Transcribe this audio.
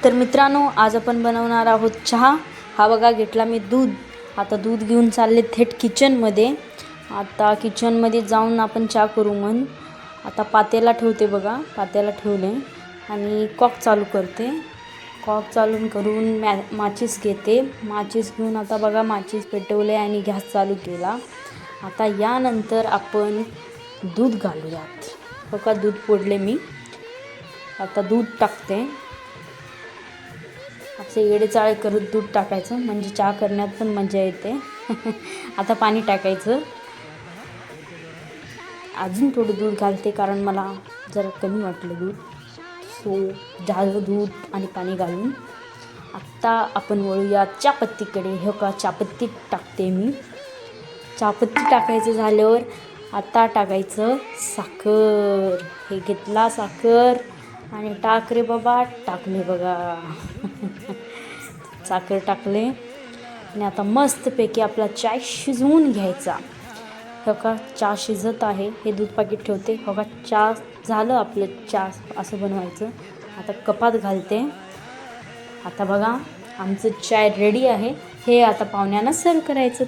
तर मित्रांनो, आज आपण बनवणार आहोत चहा। हा बघा घेतला मी दूध। आता दूध घेऊन चालले थेट किचनमध्ये। आता किचनमध्ये जाऊन आपण चहा करू म्हणून आता पातेला ठेवते बघा, पातेला ठेवले आणि कॉक चालू करते। कॉक चालू करून माचीस घेते। माचीस घेऊन आता बघा माचीस पेटवले आणि गॅस चालू केला। आता यानंतर आपण दूध घालूयात। बघा दूध फोडले मी, आता दूध टाकते। असे येडेचाळे करत दूध टाकायचं म्हणजे चहा करण्यात पण मजा येते। आता पाणी टाकायचं, अजून थोडं दूध घालते कारण मला जरा कमी वाटलं दूध, सो जास्त दूध आणि पाणी घालून आता आपण वळूया चहापत्तीकडे। हे का चहापत्ती टाकते मी। चहापत्ती टाकायचं झाल्यावर आता टाकायचं साखर। हे घेतला साखर आणि टाक रे बाबा, टाकले बघा। साखर टाकले आणि आता मस्तपैकी आपला चहा शिजवून घ्यायचा। हो का चहा शिजत आहे, हे दूध पाकीट ठेवते। हो का चहा झालं आपलं, चहा असं बनवायचं। आता कपात घालते। आता बघा आमचं चाय रेडी आहे। हे आता पाहुण्यांना सर्व करायचं।